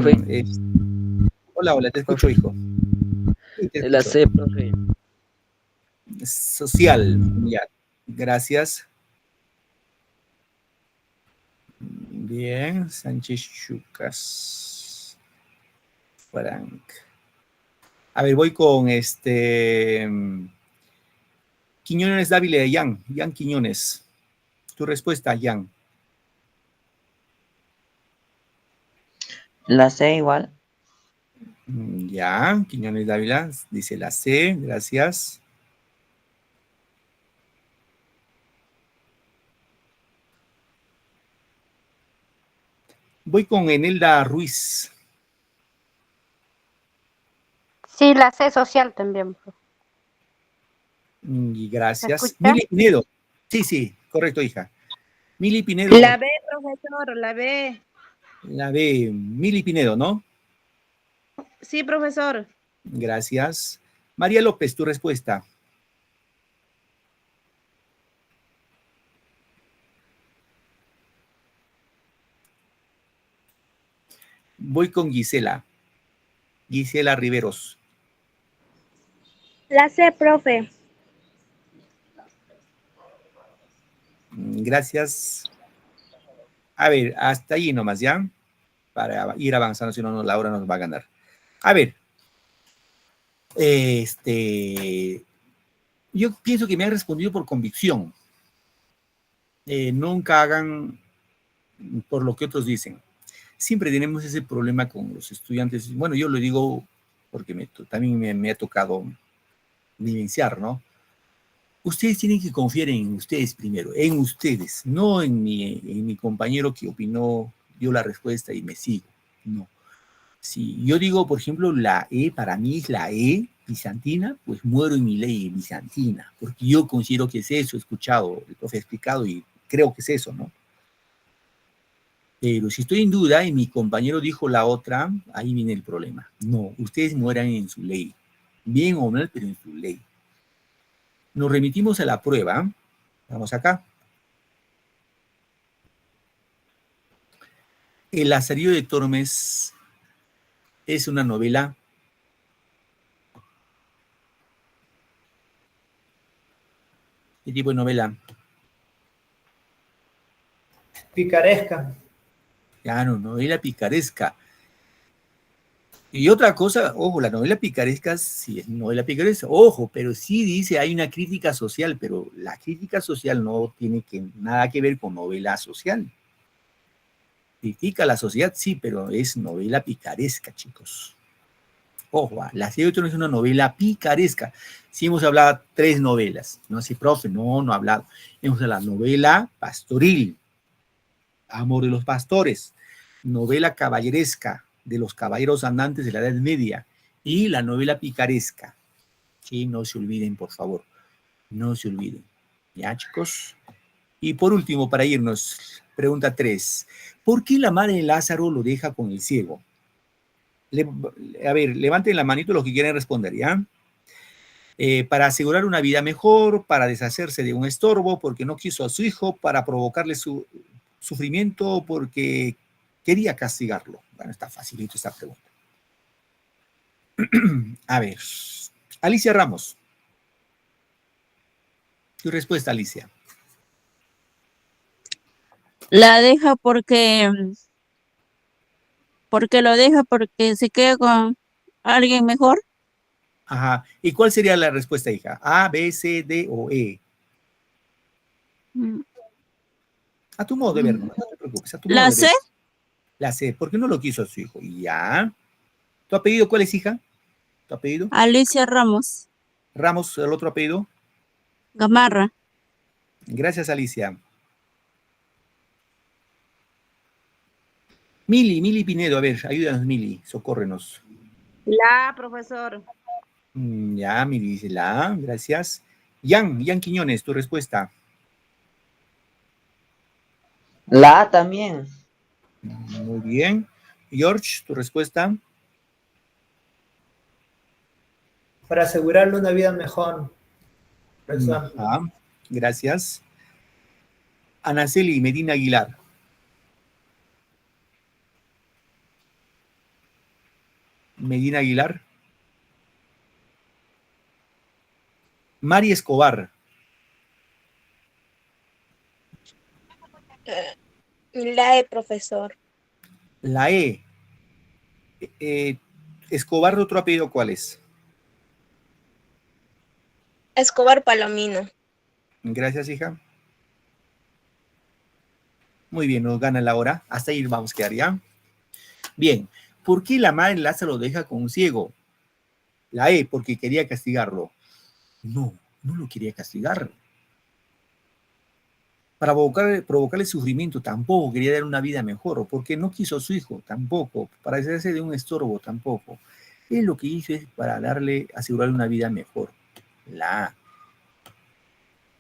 Hola, te escucho, hijo. Sí, te escucho. La C, profe. Social, ya. Gracias. Bien, Sánchez Chucas. Frank. A ver, voy con Quiñones Dávila de Jan Quiñones. Tu respuesta, Jan. La C igual. Ya, Quiñones Dávila dice la C, gracias. Voy con Enelda Ruiz. Sí, la C, social también. Y gracias. ¿Me escucha? Mili Pinedo. Sí, correcto, hija. Mili Pinedo. La B, profesor, la B. La B, Mili Pinedo, ¿no? Sí, profesor. Gracias. María López, tu respuesta. Voy con Gisela. Gisela Riveros. La C, profe. Gracias. A ver, hasta ahí nomás, ¿ya? Para ir avanzando, si no, la hora nos va a ganar. A ver. Yo pienso que me han respondido por convicción. Nunca hagan por lo que otros dicen. Siempre tenemos ese problema con los estudiantes. Bueno, yo lo digo porque también me ha tocado vivenciar, ¿no? Ustedes tienen que confiar en ustedes primero, en ustedes, no en mi compañero que opinó, dio la respuesta y me sigo. No. Si yo digo, por ejemplo, la E para mí es la E bizantina, pues muero en mi ley bizantina, porque yo considero que es eso, he escuchado, el profe ha explicado y creo que es eso, ¿no? Pero si estoy en duda y mi compañero dijo la otra, ahí viene el problema. No, ustedes mueran en su ley, bien o mal, pero en su ley. Nos remitimos a la prueba. Vamos acá. El Lazarillo de Tormes es una novela. ¿Qué tipo de novela? Picaresca. Claro, novela picaresca. Y otra cosa, ojo, la novela picaresca sí es novela picaresca, ojo, pero sí dice hay una crítica social, pero la crítica social no tiene nada que ver con novela social. Critica a la sociedad, sí, pero es novela picaresca, chicos. Ojo, La Ciudad de Tormes es una novela picaresca. Sí hemos hablado 3 novelas. No sé, profe, no ha hablado. Hemos hablado novela pastoril, Amor de los pastores, novela caballeresca, de los caballeros andantes de la Edad Media, y la novela picaresca. Sí, no se olviden, por favor. No se olviden. ¿Ya, chicos? Y por último, para irnos, pregunta 3. ¿Por qué la madre de Lázaro lo deja con el ciego? A ver, levanten la manito los que quieren responder, ¿ya? Para asegurar una vida mejor, para deshacerse de un estorbo, porque no quiso a su hijo, para provocarle su sufrimiento, porque quería castigarlo. Bueno, está facilito esta pregunta. A ver, Alicia Ramos. Tu respuesta, Alicia. La deja porque lo deja porque se queda con alguien mejor. Ajá. ¿Y cuál sería la respuesta, hija? ¿A, B, C, D o E? A tu modo de ver, no te preocupes. A tu modo La de C. ver. La C. ¿Por qué no lo quiso a su hijo? Ya. ¿Tu apellido cuál es, hija? ¿Tu apellido? Alicia Ramos. Ramos, el otro apellido. Gamarra. Gracias, Alicia. Mili Pinedo, a ver, ayúdanos, Mili, socórrenos. La, profesor. Ya, Mili dice la A, gracias. Jan Quiñones, tu respuesta. La A también. Muy bien. George, tu respuesta. Para asegurarle una vida mejor. Profesor. Gracias. Anaceli Medina Aguilar. Medina Aguilar. Mari Escobar. La E, profesor. La E. Escobar, ¿de otro apellido cuál es? Escobar Palomino. Gracias, hija. Muy bien, nos gana la hora. Hasta ahí vamos a quedar ya. Bien, ¿por qué la madre Lázaro lo deja con un ciego? La E, porque quería castigarlo. No lo quería castigar. Para provocarle sufrimiento, tampoco quería dar una vida mejor, porque no quiso a su hijo, tampoco, para hacerse de un estorbo, tampoco. Él lo que hizo es para asegurarle una vida mejor. La A.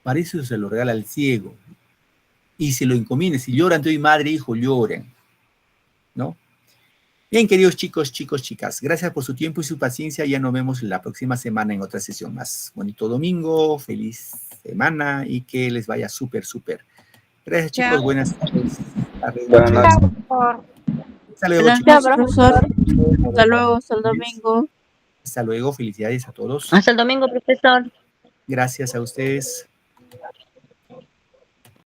Para eso se lo regala al ciego. y se lo encomienden. Si lloran, tu madre e hijo lloren, ¿no? Bien, queridos chicos, chicas, gracias por su tiempo y su paciencia. Ya nos vemos la próxima semana en otra sesión más. Bonito domingo, feliz semana y que les vaya súper. Gracias, chicos. Chao. Buenas tardes. Buenas noches. Hasta luego, Buenas chicos. noches, profesor. Hasta luego, hasta el domingo. Hasta luego. Felicidades a todos. Hasta el domingo, profesor. Gracias a ustedes.